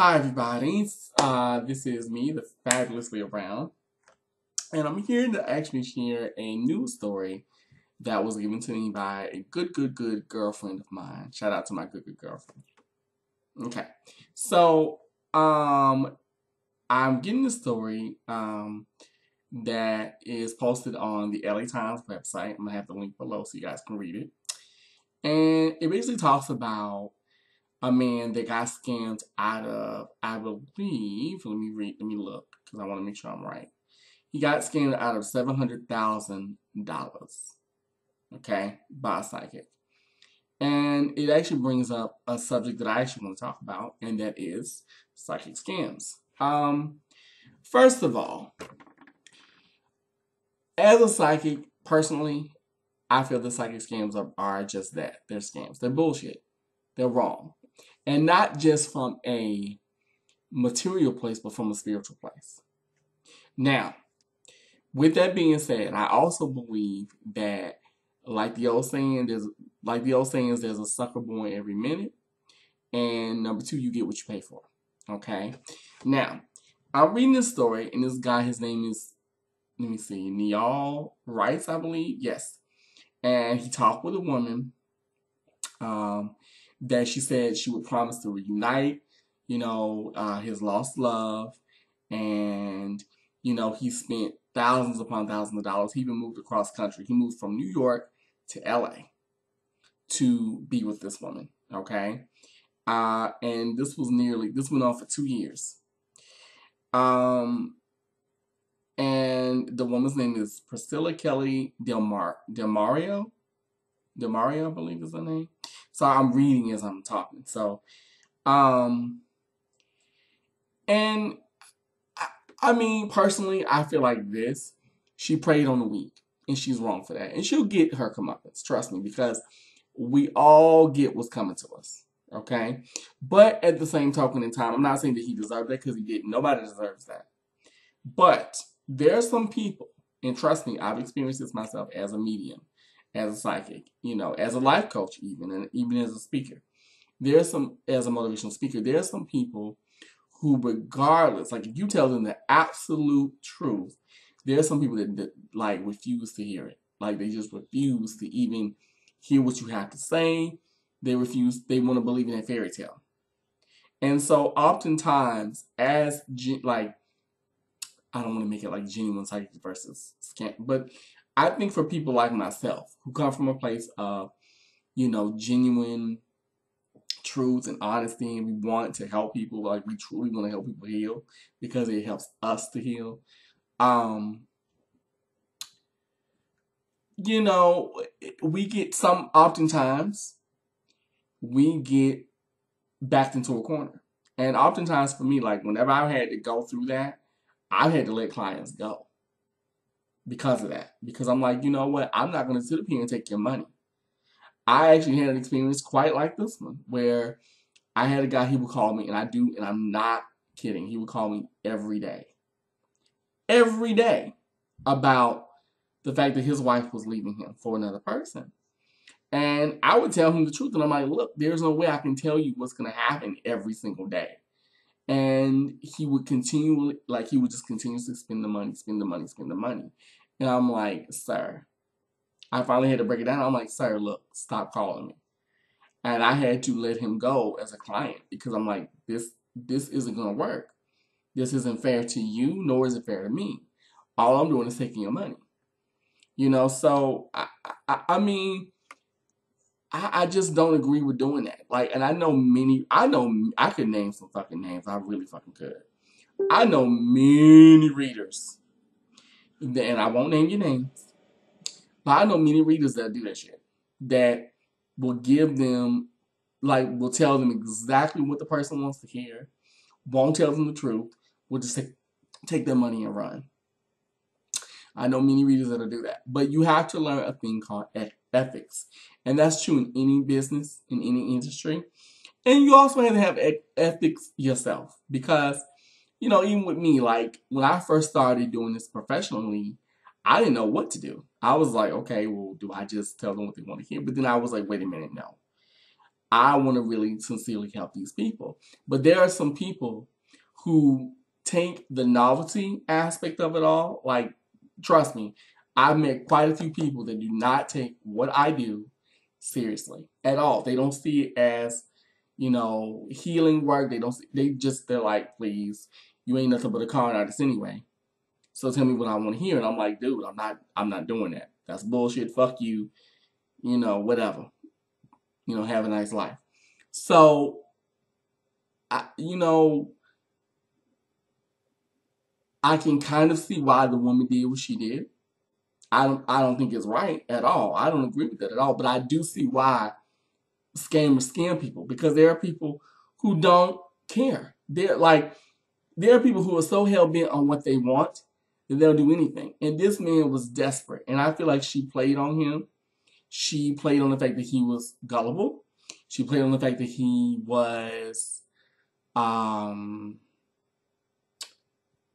Hi everybody, this is me, the Fabulous Leo Brown, and I'm here to actually share a news story that was given to me by a good girlfriend of mine. Shout out to my good girlfriend. Okay, so I'm getting the story that is posted on the LA Times website. I'm gonna have the link below so you guys can read it, and it basically talks about a man that got scammed out of, I believe, let me look, because I want to make sure I'm right. He got scammed out of $700,000, okay, by a psychic. And it actually brings up a subject that I actually want to talk about, and that is psychic scams. First of all, as a psychic, personally, I feel the psychic scams are just that. They're scams. They're bullshit. They're wrong. And not just from a material place, but from a spiritual place. Now, with that being said, I also believe that, like the old saying, there's a sucker born every minute, and number two, you get what you pay for. Okay. Now, I'm reading this story, and this guy, his name is, let me see, Neal Rice, I believe. Yes, and he talked with a woman. That she said she would promise to reunite, his lost love. And, he spent thousands upon thousands of dollars. He even moved across country. He moved from New York to LA to be with this woman, okay? And this went on for 2 years. And the woman's name is Priscilla Kelly Del Mario, I believe is her name. So I'm reading as I'm talking. So, and I mean, personally, I feel like this. She preyed on the weak, and she's wrong for that. And she'll get her comeuppance, trust me, because we all get what's coming to us, okay? But at the same token in time, I'm not saying that he deserved that, because he didn't. Nobody deserves that. But there are some people, and trust me, I've experienced this myself as a medium, as a psychic, as a life coach even, and even as a speaker. As a motivational speaker, there are some people who, regardless, like if you tell them the absolute truth, there are some people that like refuse to hear it. Like they just refuse to even hear what you have to say. They want to believe in a fairy tale. And so oftentimes, like, I don't want to make it like genuine psychic versus scam, but I think for people like myself who come from a place of, genuine truth and honesty, and we want to help people, like we truly want to help people heal because it helps us to heal. We get oftentimes we get backed into a corner. And oftentimes for me, like whenever I had to go through that, I had to let clients go because of that. Because I'm like, you know what? I'm not going to sit up here and take your money. I actually had an experience quite like this one where I had a guy, he would call me, and I'm not kidding, he would call me every day about the fact that his wife was leaving him for another person. And I would tell him the truth, and I'm like, look, there's no way I can tell you what's going to happen every single day. And he would just continuously spend the money. And I'm like, sir, I finally had to break it down. I'm like, sir, look, stop calling me. And I had to let him go as a client because I'm like, this isn't going to work. This isn't fair to you, nor is it fair to me. All I'm doing is taking your money. So I mean, I just don't agree with doing that. Like, and I could name some fucking names. I really fucking could. I know many readers, and I won't name your names, but I know many readers that do that shit. That will will tell them exactly what the person wants to hear, won't tell them the truth, will just take their money and run. I know many readers that'll do that. But you have to learn a thing called ethics. And that's true in any business, in any industry. And you also have to have ethics yourself. Because, even with me, like, when I first started doing this professionally, I didn't know what to do. I was like, okay, well, do I just tell them what they want to hear? But then I was like, wait a minute, no. I want to really sincerely help these people. But there are some people who take the novelty aspect of it all. Like, trust me, I've met quite a few people that do not take what I do seriously at all. They don't see it as, healing work. They're like, please, you ain't nothing but a con artist anyway. So tell me what I want to hear. And I'm like, dude, I'm not doing that. That's bullshit. Fuck you. Whatever. Have a nice life. So, I can kind of see why the woman did what she did. I don't think it's right at all. I don't agree with that at all. But I do see why scammers scam people, because there are people who don't care. There are people who are so hell bent on what they want that they'll do anything. And this man was desperate, and I feel like she played on him. She played on the fact that he was gullible. She played on the fact that he was,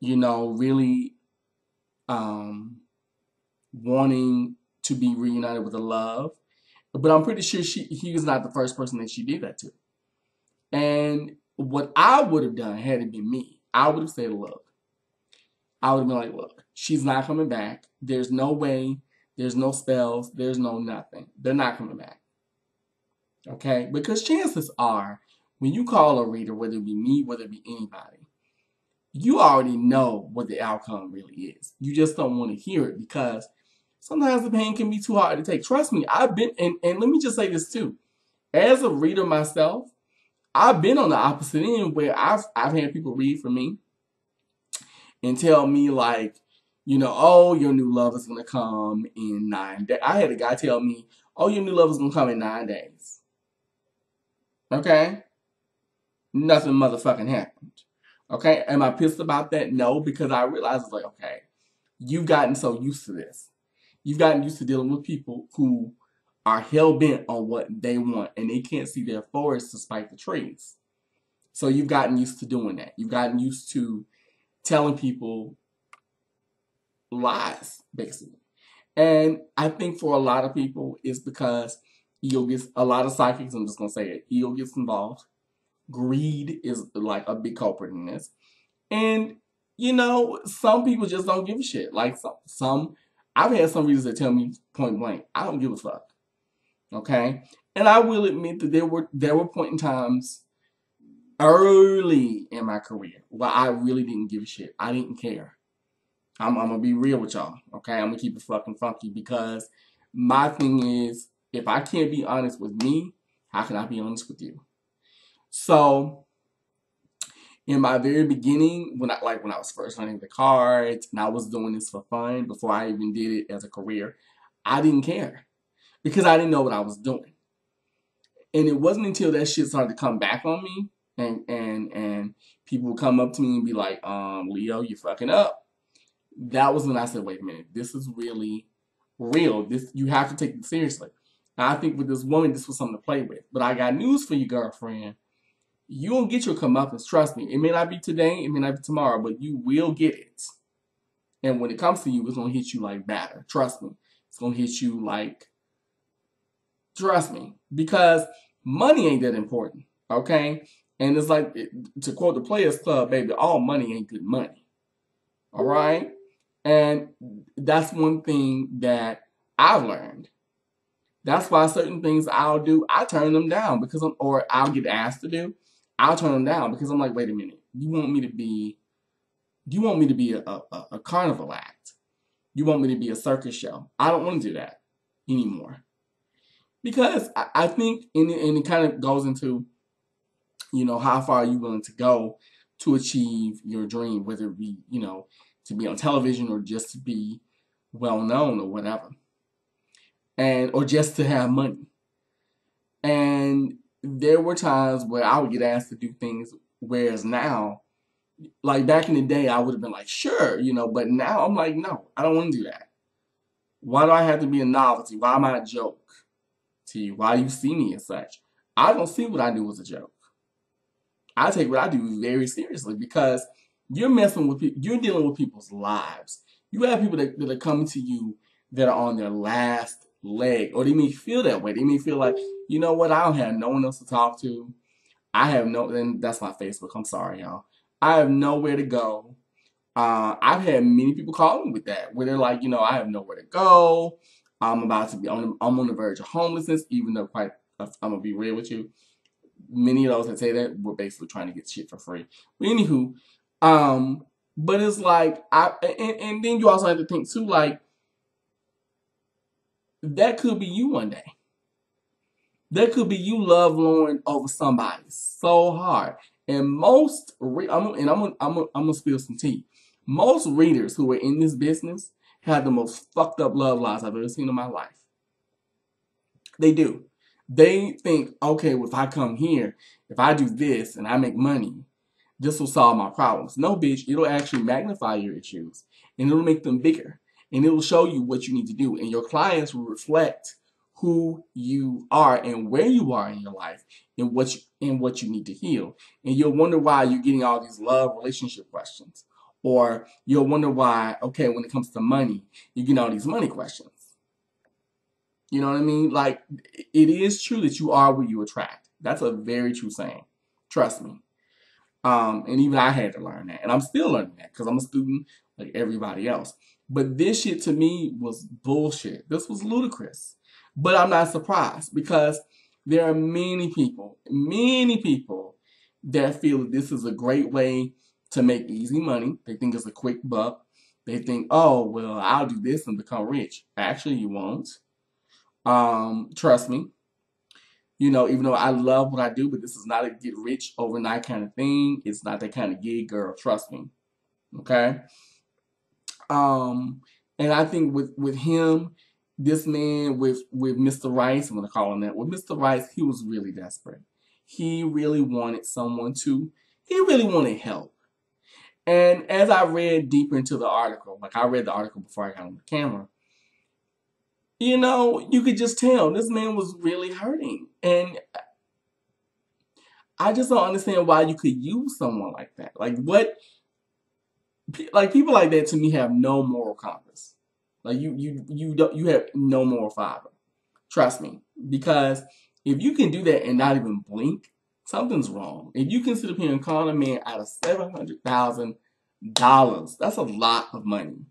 really wanting to be reunited with a love. But I'm pretty sure he was not the first person that she did that to. And what I would have done had it been me, I would have said, look, she's not coming back. There's no way. There's no spells. There's no nothing. They're not coming back. Okay? Because chances are, when you call a reader, whether it be me, whether it be anybody, you already know what the outcome really is. You just don't want to hear it, because sometimes the pain can be too hard to take. Trust me, I've been, and let me just say this too. As a reader myself, I've been on the opposite end where I've had people read for me and tell me like, oh, your new love is going to come in 9 days. I had a guy tell me, oh, your new love is going to come in 9 days. Okay? Nothing motherfucking happened. Okay? Am I pissed about that? No, because I realized, like, okay, you've gotten so used to this. You've gotten used to dealing with people who are hell-bent on what they want, and they can't see their forest despite the trees. So you've gotten used to doing that. You've gotten used to telling people lies, basically. And I think for a lot of people, it's because ego gets, a lot of psychics, I'm just going to say it, ego gets involved. Greed is like a big culprit in this. And, some people just don't give a shit. Like I've had some readers that tell me point blank, I don't give a fuck. Okay? And I will admit that there were point in times early in my career where I really didn't give a shit. I didn't care. I'm going to be real with y'all. Okay? I'm going to keep it fucking funky, because my thing is, if I can't be honest with me, how can I be honest with you? So, in my very beginning, when I was first learning the cards, and I was doing this for fun before I even did it as a career, I didn't care, because I didn't know what I was doing. And it wasn't until that shit started to come back on me, and people would come up to me and be like, Leo, you're fucking up. That was when I said, wait a minute, this is really real. You have to take it seriously. And I think with this woman, this was something to play with. But I got news for you, girlfriend. You don't get your comeuppance, trust me. It may not be today, it may not be tomorrow, but you will get it. And when it comes to you, it's going to hit you like batter. Trust me. It's going to hit you like, trust me. Because money ain't that important, okay? And it's like, to quote the Players Club, baby, all money ain't good money. All right? And that's one thing that I've learned. That's why certain things I'll do, I turn them down, or I'll get asked to do. I'll turn them down because I'm like, wait a minute. You want me to be a carnival act? You want me to be a circus show? I don't want to do that anymore. Because I think, and it kind of goes into, how far are you willing to go to achieve your dream, whether it be, to be on television or just to be well known or whatever. Or just to have money. And there were times where I would get asked to do things, whereas now, like back in the day, I would have been like, sure, but now I'm like, no, I don't want to do that. Why do I have to be a novelty? Why am I a joke to you? Why do you see me as such? I don't see what I do as a joke. I take what I do very seriously, because you're messing with people, you're dealing with people's lives. You have people that are coming to you that are on their last leg, or they may feel that way. They may feel like, you know what? I don't have no one else to talk to. I have no, and that's my Facebook. I'm sorry, y'all. I have nowhere to go. I've had many people call me with that, where they're like, I have nowhere to go. I'm about to be I'm on the verge of homelessness, even though I'm gonna be real with you. Many of those that say that were basically trying to get shit for free. But anywho, but it's like and then you also have to think too, like that could be you one day. That could be you love Lauren over somebody so hard. And most, I'm gonna spill some tea. Most readers who are in this business have the most fucked up love lives I've ever seen in my life. They do. They think, okay, well, if I come here, if I do this and I make money, this will solve my problems. No, bitch, it'll actually magnify your issues and it'll make them bigger and it'll show you what you need to do. And your clients will reflect who you are and where you are in your life and what you need to heal. And you'll wonder why you're getting all these love relationship questions. Or you'll wonder why, okay, when it comes to money, you get all these money questions. You know what I mean? Like, it is true that you are what you attract. That's a very true saying. Trust me. And even I had to learn that. And I'm still learning that because I'm a student like everybody else. But this shit to me was bullshit. This was ludicrous. But I'm not surprised because there are many people that feel that this is a great way to make easy money. They think it's a quick buck. They think, oh, well, I'll do this and become rich. Actually, you won't. Trust me. Even though I love what I do, but this is not a get rich overnight kind of thing. It's not that kind of gig, girl. Trust me. Okay? And I think with him, this man with Mr. Rice, I'm going to call him that. With Mr. Rice, he was really desperate. He really wanted he really wanted help. And as I read deeper into the article, like I read the article before I got on the camera, you could just tell this man was really hurting. And I just don't understand why you could use someone like that. Like people like that to me have no moral compass. Like you have no moral fiber. Trust me. Because if you can do that and not even blink, something's wrong. If you can sit up here and call a man out of $700,000, that's a lot of money.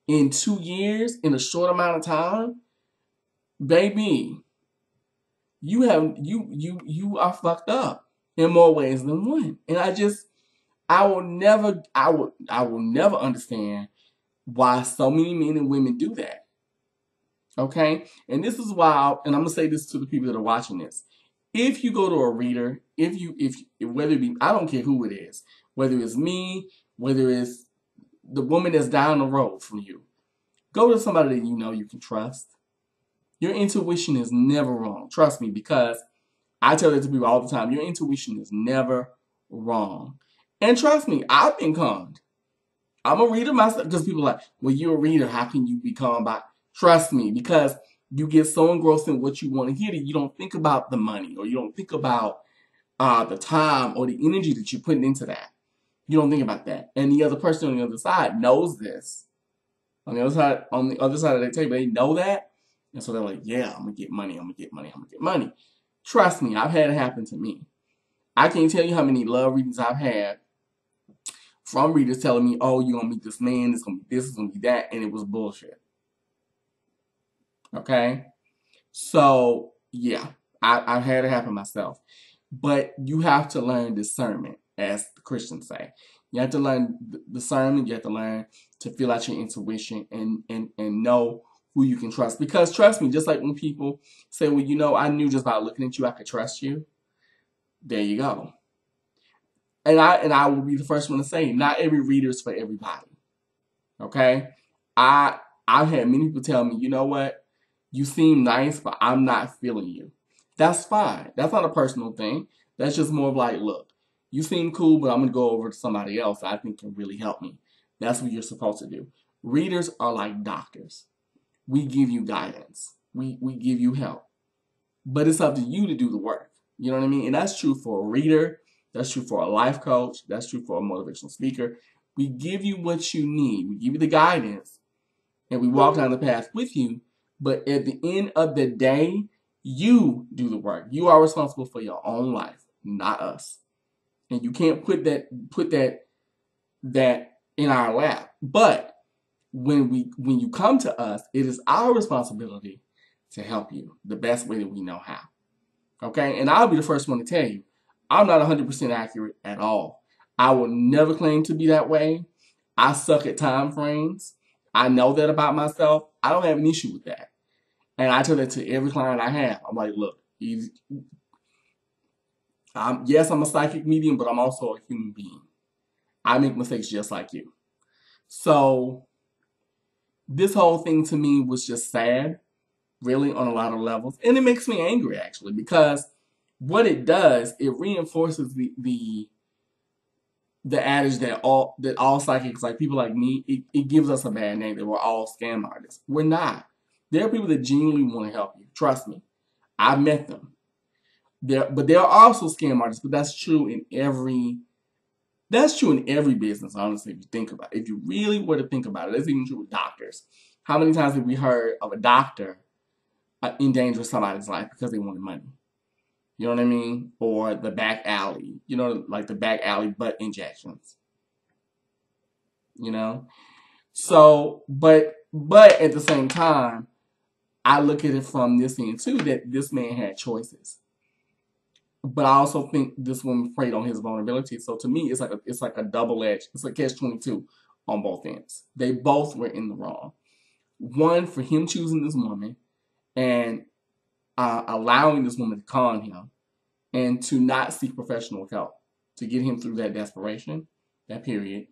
In 2 years, in a short amount of time, baby, you are fucked up in more ways than one. And I will never understand why so many men and women do that. Okay? And this is why, and I'm gonna say this to the people that are watching this. If you go to a reader, whether it be, I don't care who it is, whether it's me, whether it's the woman that's down the road from you, go to somebody that you can trust. Your intuition is never wrong. Trust me, because I tell that to people all the time. Your intuition is never wrong. And trust me, I've been conned. I'm a reader myself because people are like, well, you're a reader. How can you be conned by? Trust me, because you get so engrossed in what you want to hear that you don't think about the money or you don't think about the time or the energy that you're putting into that. You don't think about that. And the other person on the other side knows this. On the other side of the table, they know that. And so they're like, yeah, I'm going to get money. I'm going to get money. I'm going to get money. Trust me, I've had it happen to me. I can't tell you how many love readings I've had from readers telling me, oh, you're going to meet this man. It's going to be this. It's going to be that. And it was bullshit. Okay? So, yeah, I've had it happen myself. But you have to learn discernment, as the Christians say. You have to learn discernment. You have to learn to feel out your intuition and know who you can trust. Because trust me, just like when people say, well, I knew just by looking at you, I could trust you. There you go. And I will be the first one to say, not every reader is for everybody. Okay? I've had many people tell me, you know what? You seem nice, but I'm not feeling you. That's fine. That's not a personal thing. That's just more of like, look, you seem cool, but I'm going to go over to somebody else that I think can really help me. That's what you're supposed to do. Readers are like doctors. We give you guidance. We give you help. But it's up to you to do the work. You know what I mean? And that's true for a reader. That's true for a life coach. That's true for a motivational speaker. We give you what you need. We give you the guidance. And we walk down the path with you. But at the end of the day, You do the work. You are responsible for your own life, not us. And you can't put that in our lap. But when you come to us, it is our responsibility to help you the best way that we know how. Okay? And I'll be the first one to tell you, I'm not 100% accurate at all. I will never claim to be that way. I suck at time frames. I know that about myself. I don't have an issue with that. And I tell that to every client I have. I'm like, look, yes, I'm a psychic medium, but I'm also a human being. I make mistakes just like you. So this whole thing to me was just sad, really, on a lot of levels. And it makes me angry, actually, because what it does, it reinforces the adage that all psychics, like people like me, it gives us a bad name, that we're all scam artists. We're not. There are people that genuinely want to help you. Trust me. I've met them. But there are also scam artists, but that's true in every business, honestly, if you think about it. If you really were to think about it, that's even true with doctors. How many times have we heard of a doctor endangering somebody's life because they wanted money? You know what I mean? Or the back alley, like the back alley butt injections. So, but at the same time, I look at it from this end too, that this man had choices. But I also think this woman preyed on his vulnerability. So to me, it's like a double-edged, it's like catch-22 on both ends. They both were in the wrong. One, for him choosing this woman and allowing this woman to con him, and to not seek professional help to get him through that desperation, that period.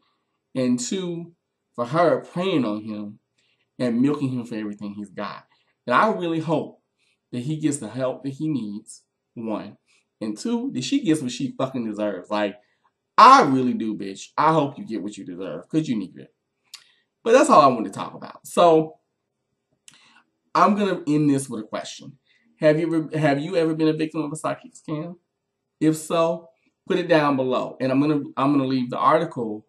And two, for her preying on him and milking him for everything he's got. And I really hope that he gets the help that he needs, one. And two, that she gets what she fucking deserves. Like, I really do, bitch. I hope you get what you deserve, because you need it. But that's all I want to talk about. So, I'm going to end this with a question. Have you ever been a victim of a psychic scam? If so, put it down below. And I'm gonna leave the article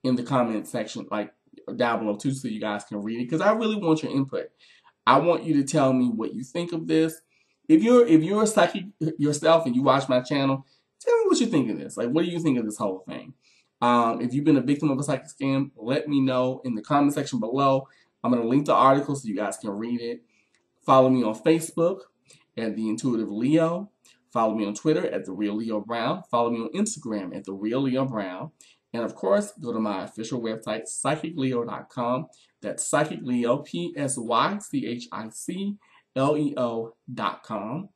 in the comment section, like down below too, so you guys can read it, because I really want your input. I want you to tell me what you think of this. If you're a psychic yourself and you watch my channel, tell me what you think of this. Like, what do you think of this whole thing? If you've been a victim of a psychic scam, let me know in the comment section below. I'm gonna link the article so you guys can read it. Follow me on Facebook at The Intuitive Leo. Follow me on Twitter at The Real Leo Brown. Follow me on Instagram at The Real Leo Brown. And of course, go to my official website, psychicleo.com. That's psychicleo, psychicleo.com.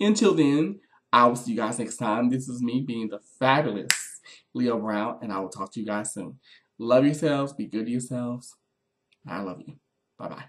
Until then, I will see you guys next time. This is me being the fabulous Leo Brown, and I will talk to you guys soon. Love yourselves. Be good to yourselves. I love you. Bye-bye.